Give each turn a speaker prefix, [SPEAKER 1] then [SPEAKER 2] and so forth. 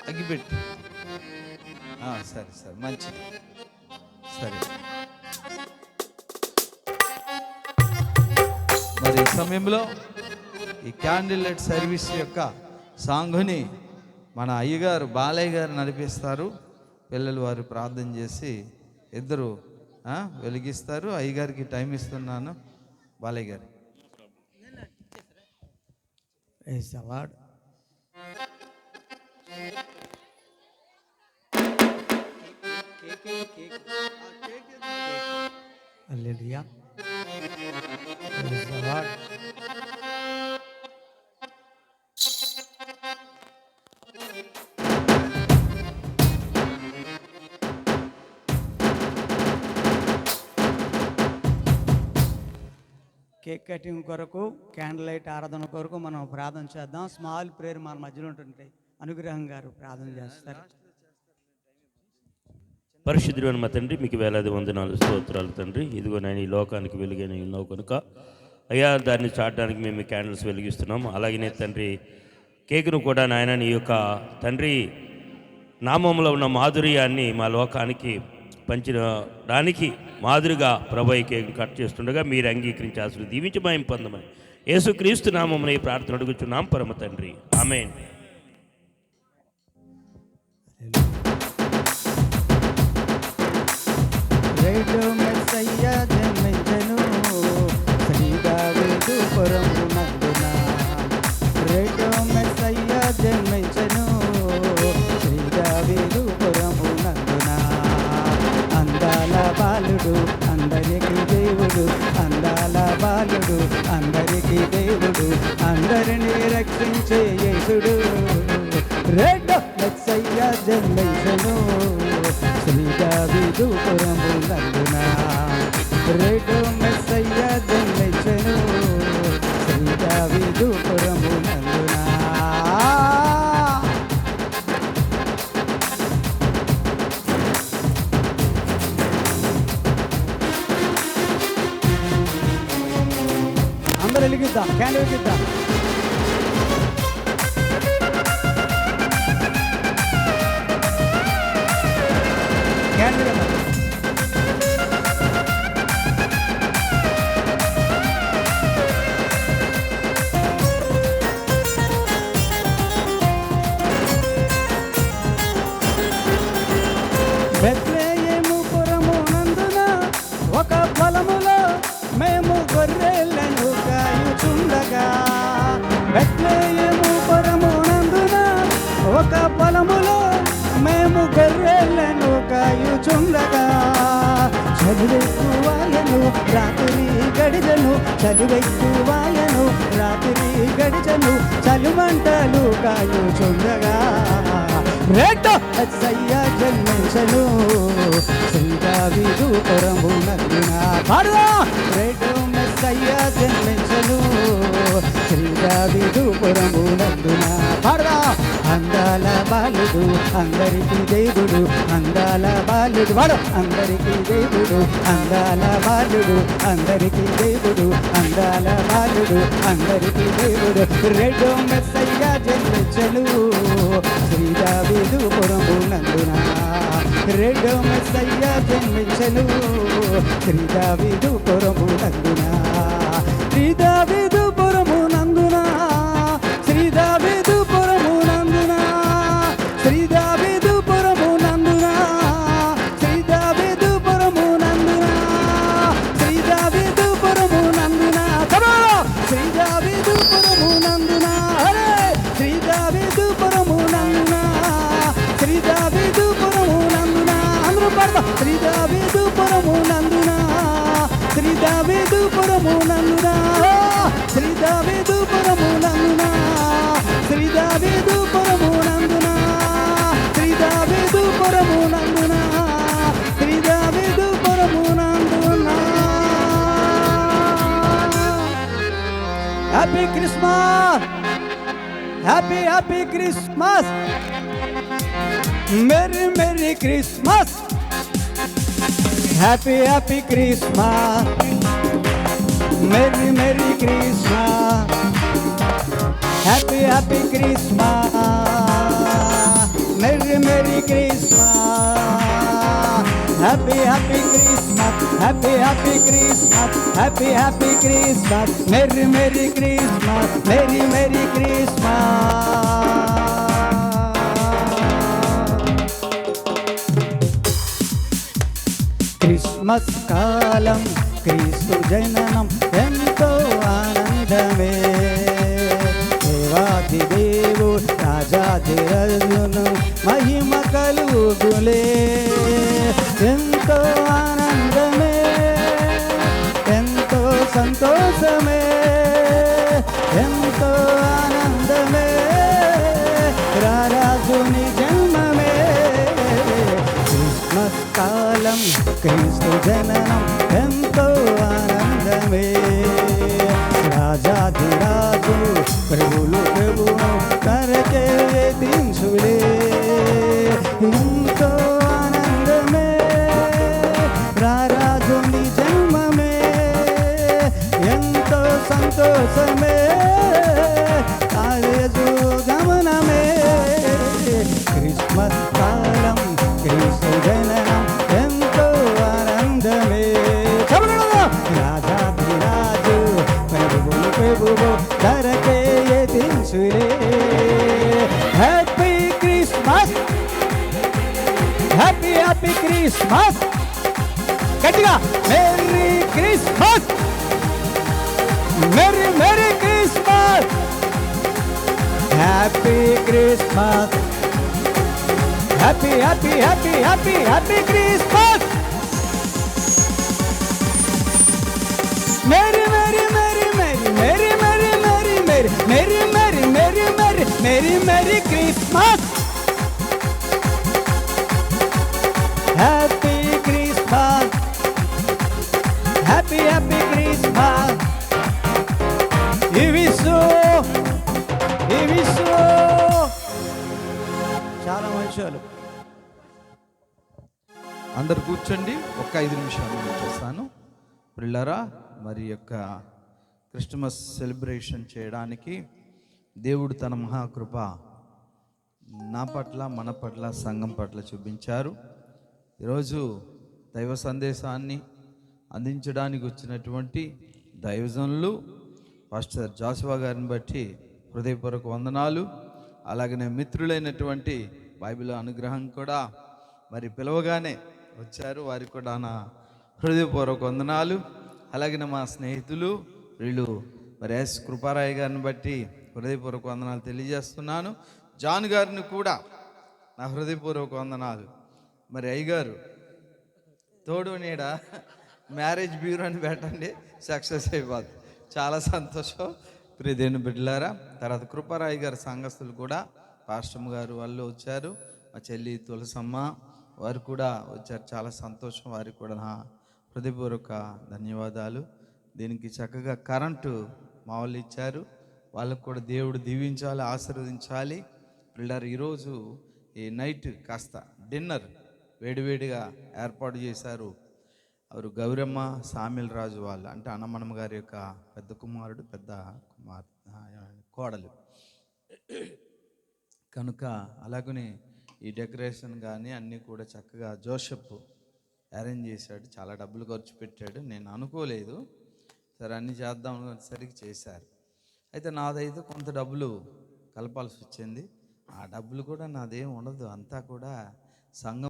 [SPEAKER 1] అగ్గిపెట్టి సరే సరే మంచిది. సరే, మరి ఈ సమయంలో ఈ క్యాండిల్ లైట్ సర్వీస్ యొక్క సాంగుని మన అయ్యగారు బాలయ్య గారు నడిపిస్తారు. పిల్లలు వారు ప్రార్థన చేసి ఇద్దరు వెలిగిస్తారు. అయ్యగారికి టైం ఇస్తున్నాను. Balayya garu.
[SPEAKER 2] Hallelujah. Praise the lord. Cake cutting కొరకు, క్యాండిల్ లైట్ ఆరాధన కొరకు మనం ప్రార్థన చేద్దాం. స్మాల్ ప్రేయర్ మన మధ్యలో ఉంటుంది. అనుగ్రహం గారు ప్రార్థన చేస్తారు.
[SPEAKER 3] పరిశుద్ధుడైన మా తండ్రి, మీకు వేలాది వందనాలు, స్తోత్రాలు తండ్రి. ఇదిగో నేను ఈ లోకానికి వెలుగైన ఉన్నావు కనుక అయ్యా, దాన్ని చాటడానికి మేము క్యాండిల్స్ వెలిగిస్తున్నాం. అలాగనే తండ్రి, కేకును కూడా నాయన నీ యొక్క తండ్రి నామంలో ఉన్న మాధుర్యాన్ని మా లోకానికి పంచడానికి మాదిరిగా ప్రభు ఈ కేకును కట్ చేస్తుండగా మీరు అంగీకరించాల్సిన దీవించి భయం పొందమని యేసుక్రీస్తు నామమున ఈ ప్రార్థన అడుగుచున్నాం పరమ తండ్రి. ఆమేన్.
[SPEAKER 2] రేడు మెస్సయ్య జన్మించెను శ్రీ దావీదు పురమునందున. రేడు మెస్సయ్య జన్మించెను శ్రీ దావీదు పురమునందున. అందాల బాలుడు అందరికి దేవుడు, అందాల బాలుడు అందరికి దేవుడు, అందరినీ రక్షించే యేసుడు. రేడు మెస్సయ్య జన్మించెను శ్రీ దావీదు పురమునందున. రేడు మెస్సయ్య జన్మించెను శ్రీ దావీదు పురమునందున. అందరూ వెలిగిద్దాం, క్యాండిల్ వెలిగిద్దాం. బెత్లెహేము పురమునందున ఒక పొలములో మేము గొర్రెలను కాయుచుండగా. బెత్లెహేము పురమునందున ఒక పొలములో మేము గొర్రెలను కాయుచుండగా. చలివెక్కువాయను రాత్రి గడిజను, చలివెక్కువాయను రాత్రి గడిజను, చలిమంటలు కాయుచుండగా. రేడు మెస్సయ్య జన్మించెను శ్రీ దావీదు పురమునందున. పాడుదాం. రేడు మెస్సయ్య జన్మించెను శ్రీ దావీదు పురమునందున. పాడుదాం. అందాల బాలుడు అందరికి దేవుడు, అందాల బాలుడు వాడు అందరికి దేవుడు, అందాల బాలుడు అందరికి దేవుడు, అందాల బాలుడు అందరికి దేవుడు. రేడు మెస్సయ్య జన్మించెను శ్రీ దావీదు పురమునందున. రేడు మెస్సయ్య జన్మించెను శ్రీ దావీదు పురమునందున. శ్రీ దావీదు పురమునందున, శ్రీ దావీదు పురమునందున, శ్రీ దావీదు పురమునందున, శ్రీ దావీదు పురమునందున, శ్రీ దావీదు పురమునందున. శ్రీ దావీదు పురమునందున, శ్రీ దావీదు పురమునందున, శ్రీ దావీదు పురమునందున. అందరూ పాడదాం. శ్రీ దావీదు పురమునందున, శ్రీ దావీదు పురమునందున, శ్రీ దావీదు పురమునందున, శ్రీ దావీదు పురమునందున, శ్రీ దావీదు పురమునందున, శ్రీ దావీదు పురమునందున. Happy Christmas, happy happy Christmas, merry merry Christmas, happy happy Christmas, merry merry Christmas, happy happy Christmas. Merry Christmas. Happy Christmas. Happy Christmas. Happy Christmas. Merry Christmas. Merry Christmas. Christmas కాలం క్రీస్తు జననం ఎంతో ఆనందమే. దేవాది దేవుడు రాజాది రాజును మహిమ కలుగులే. ఎంతో ఆనందమే, ఎంతో సంతోషమే, ఎంతో ఆనందమే, రారాజుని జన్మమే. క్రిస్మస్ కాలం క్రీస్తు జననం ఎంతో ఆనందమే. రాజాధిరాజు ప్రభులు ప్రభువు కరకే దించులే. ఎంతో ఆనందమే, రారాజుని జన్మమే. ఎంతో సంతోషమే, రాజు గమనమే. క్రిస్మస్ కాలం క్రీస్తు జననం ఎంతో ఆనందమే. రాజాధిరాజు ప్రభువులు ప్రభువు ధరకే దించులే. Happy Christmas. Happy Christmas. గట్టిగా merry Christmas. Merry Christmas. Happy Christmas. Happy Christmas. Merry merry merry merry merry merry merry merry merry merry merry merry merry Christmas. Happy Christmas. Happy Christmas. ఈ విషు చాలా మంచి.
[SPEAKER 1] అందరు కూర్చోండి, ఒక్క 5 నిమిషాలు నేను చేస్తాను. పిల్లరా, మరి యొక్క క్రిస్మస్ సెలబ్రేషన్ చేయడానికి దేవుడు తన మహాకృప నా పట్ల, మన పట్ల, సంఘం పట్ల చూపించారు. ఈరోజు దైవ సందేశాన్ని అందించడానికి వచ్చినటువంటి దైవజనులు పాస్టర్ జాషువా గారిని బట్టి హృదయపూర్వక వందనాలు. అలాగనే మిత్రులైనటువంటి బైబిల్ అనుగ్రహం కూడా మరి పిలవగానే వచ్చారు, వారికి కూడా నా హృదయపూర్వక వందనాలు. అలాగే మా స్నేహితులు వీళ్ళు మరి ఎస్ కృపారాయ్ గారిని బట్టి హృదయపూర్వక వందనాలు తెలియజేస్తున్నాను. జాన్ గారిని కూడా నా హృదయపూర్వక వందనాలు. మరి అయ్యగారు తోడు నీడ మ్యారేజ్ బ్యూరో అని పెట్టండి, సక్సెస్ అయిపోద్ది. చాలా సంతోషం ప్రియదేవుని బిడ్డలారా. తర్వాత కృపారాయ్ గారి సంఘస్థులు కూడా పాస్టమ్ గారు వాళ్ళు వచ్చారు, మా చెల్లి తులసమ్మ వారు కూడా వచ్చారు. చాలా సంతోషం, వారికి కూడా నా హృదయపూర్వక ధన్యవాదాలు. దీనికి చక్కగా కరెంటు మా వాళ్ళు ఇచ్చారు, వాళ్ళకు కూడా దేవుడు దీవించాలి, ఆశీర్వదించాలి. పిల్లలు ఈరోజు ఈ నైట్ కాస్త డిన్నర్ వేడివేడిగా ఏర్పాటు చేశారు. వారు గౌరమ్మ సామిల్ రాజు వాళ్ళు, అంటే అన్నమనమ్మ గారి యొక్క పెద్ద కుమారుడు, పెద్ద కోడలు కనుక. అలాగనే ఈ డెకరేషన్ కానీ అన్నీ కూడా చక్కగా జోసెఫ్ అరేంజ్ చేశాడు, చాలా డబ్బులు ఖర్చు పెట్టాడు. నేను అనుకోలేదు, సరే అన్నీ చేద్దాం సరికి చేశారు. అయితే నాదైతే కొంత డబ్బులు కలపాల్సి వచ్చింది. ఆ డబ్బులు కూడా నాదేం ఉండదు, అంతా కూడా సంఘం